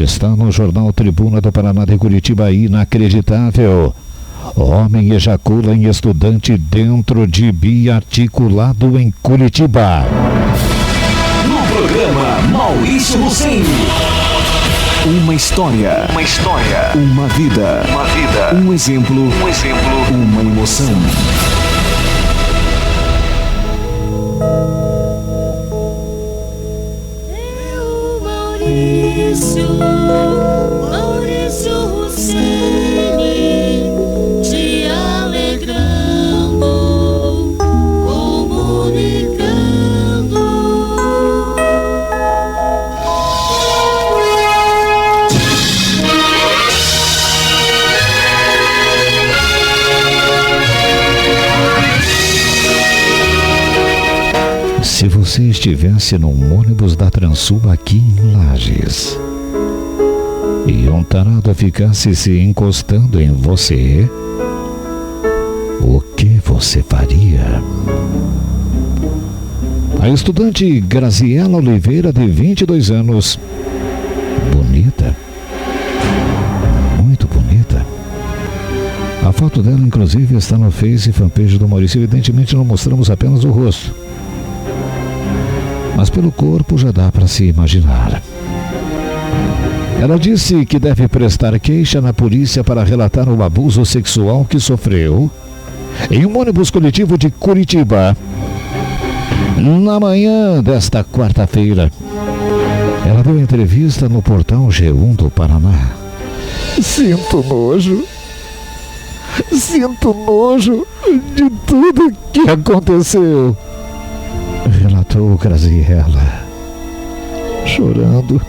Está no jornal Tribuna do Paraná de Curitiba. Inacreditável. Homem ejacula em estudante dentro de biarticulado em Curitiba. No programa Maurício Lucen. Uma história. Uma vida. Um exemplo. Uma emoção. Maurício Luceni, te alegrando, comunicando. Se você estivesse num ônibus da Transul aqui em Lages e um tarado ficasse se encostando em você, o que você faria? A estudante Graziela Oliveira, de 22 anos, bonita, muito bonita. A foto dela, inclusive, está no Face e fanpage do Maurício. Evidentemente, não mostramos apenas o rosto, mas pelo corpo já dá para se imaginar. Ela disse que deve prestar queixa na polícia para relatar o abuso sexual que sofreu em um ônibus coletivo de Curitiba na manhã desta quarta-feira. Ela deu entrevista no portal G1 do Paraná. Sinto nojo de tudo que aconteceu, relatou Graziela, chorando.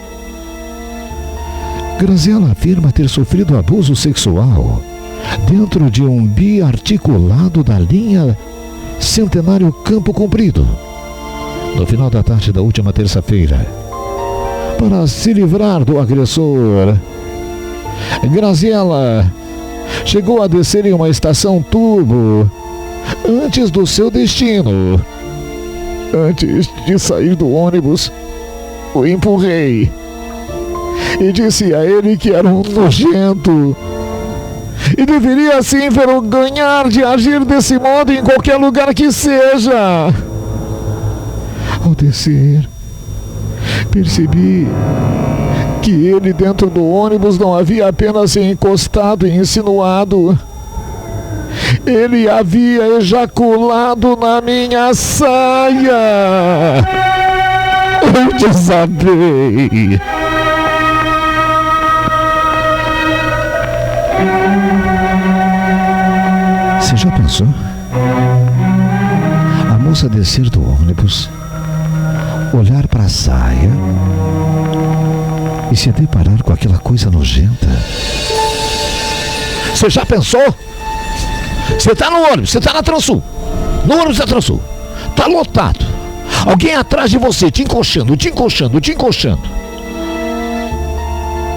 Graziela afirma ter sofrido abuso sexual dentro de um biarticulado da linha Centenário Campo Comprido, no final da tarde da última terça-feira. Para se livrar do agressor, Graziela chegou a descer em uma estação turbo antes do seu destino. Antes de sair do ônibus, o empurrei e disse a ele que era um nojento e deveria se envergonhar de agir desse modo em qualquer lugar que seja. Ao descer, percebi que ele dentro do ônibus não havia apenas se encostado e insinuado, ele havia ejaculado na minha saia. Eu desabei. Você já pensou? A moça descer do ônibus, olhar para a saia e se deparar com aquela coisa nojenta. Você já pensou? Você tá no ônibus, você tá na Transul, no ônibus da Transul, tá lotado, alguém atrás de você te encoxando.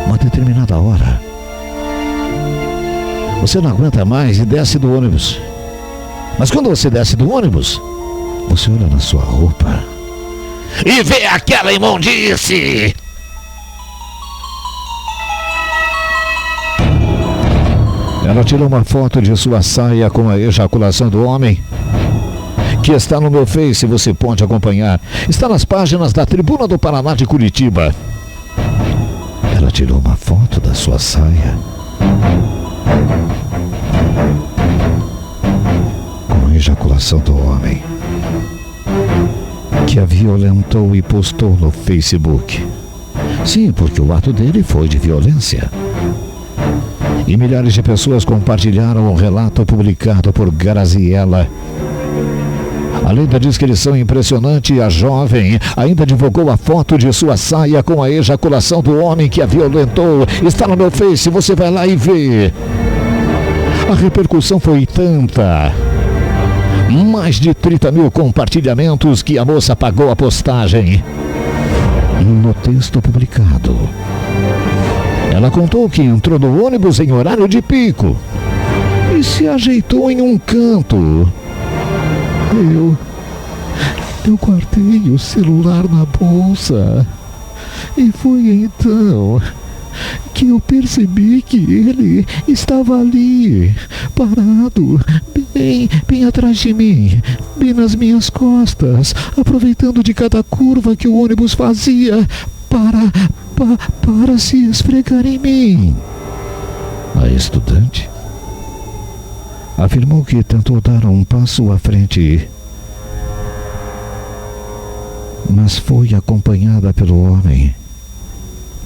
Uma determinada hora, você não aguenta mais e desce do ônibus. Mas quando você desce do ônibus, você olha na sua roupa e vê aquela imundície. Ela tirou uma foto de sua saia com a ejaculação do homem, que está no meu Face, você pode acompanhar. Está nas páginas da Tribuna do Paraná de Curitiba. Ela tirou uma foto da sua saia com a ejaculação do homem, que a violentou e postou no Facebook. Sim, porque o ato dele foi de violência. E milhares de pessoas compartilharam o relato publicado por Graziela. Além da descrição impressionante, a jovem ainda divulgou a foto de sua saia com a ejaculação do homem que a violentou. Está no meu Face, você vai lá e vê. A repercussão foi tanta, mais de 30 mil compartilhamentos, que a moça apagou a postagem. No texto publicado, ela contou que entrou no ônibus em horário de pico e se ajeitou em um canto. Eu guardei o celular na bolsa e foi então que eu percebi que ele estava ali, parado, bem atrás de mim, bem nas minhas costas, aproveitando de cada curva que o ônibus fazia para se esfregar em mim. A estudante afirmou que tentou dar um passo à frente, mas foi acompanhada pelo homem,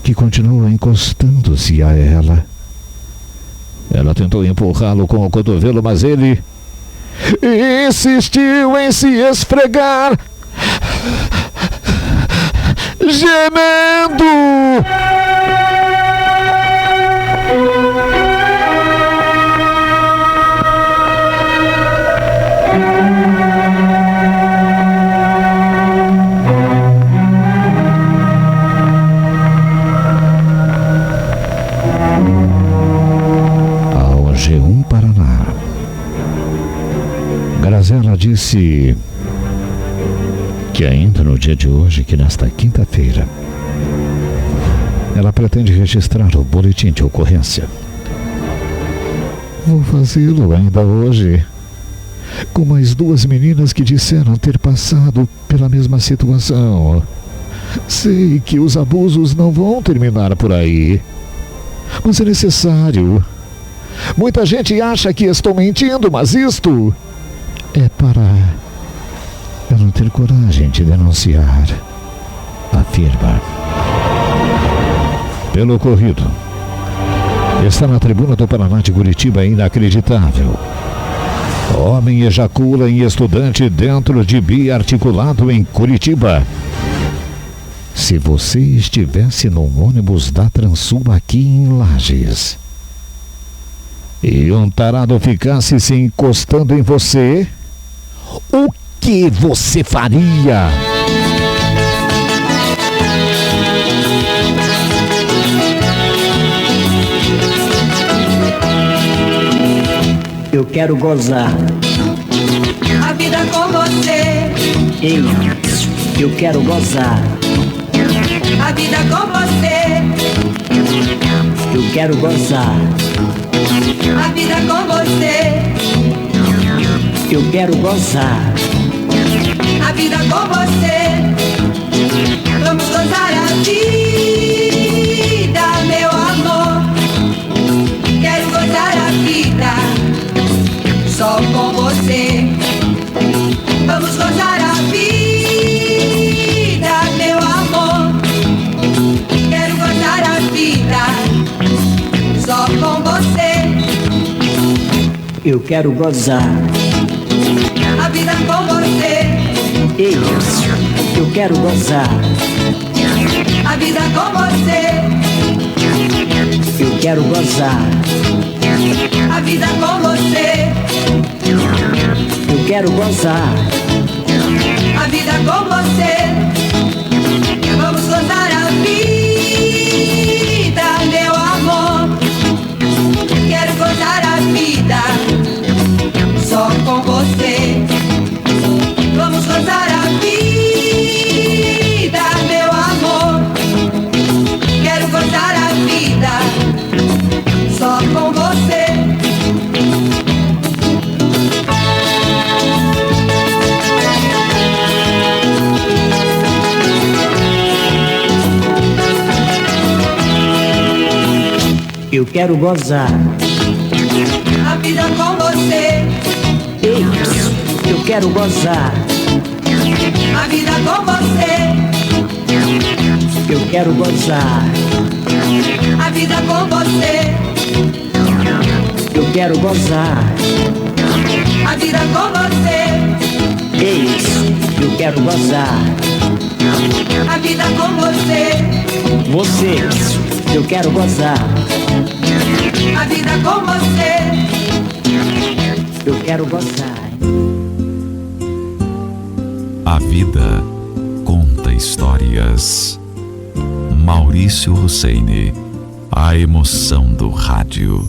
que continua encostando-se a ela. Ela tentou empurrá-lo com o cotovelo, mas ele insistiu em se esfregar, gemendo. G1 Paraná. Grazela disse que ainda no dia de hoje, que nesta quinta-feira, ela pretende registrar o boletim de ocorrência. Vou fazê-lo ainda hoje, com mais 2 meninas que disseram ter passado pela mesma situação. Sei que os abusos não vão terminar por aí, mas é necessário. Muita gente acha que estou mentindo, mas isto é para eu não ter coragem de denunciar, afirma. Pelo ocorrido, está na tribuna do Paraná de Curitiba, inacreditável. Homem ejacula em estudante dentro de biarticulado em Curitiba. Se você estivesse num ônibus da Transul aqui em Lages e um tarado ficasse se encostando em você, o que você faria? Eu quero gozar A vida com você, eu quero gozar. a vida com você, Eu quero gozar. a vida com você, Eu quero gozar. a vida com você. Vamos gozar a vida, meu amor. Quero gozar a vida só com você. Vamos gozar a vida, meu amor. Quero gozar a vida só com você. Eu quero gozar. A vida com você, Eu quero gozar. a vida com você, Eu quero gozar. a vida com você, Eu quero gozar. a vida com você. Vamos gozar a vida, meu amor. Quero gozar a vida só com você. Vamos gozar a vida, meu amor. Quero gozar a vida só com você. Eu quero gozar. A vida com você, Eu quero gozar. a vida com você, Eu quero gozar. a vida com você, Eu quero gozar. a vida com você, Eu quero gozar. a vida com você, Vocês, eu quero gozar. a vida com você. Eu quero gozar. A vida conta histórias. Maurício Husseini, a emoção do rádio.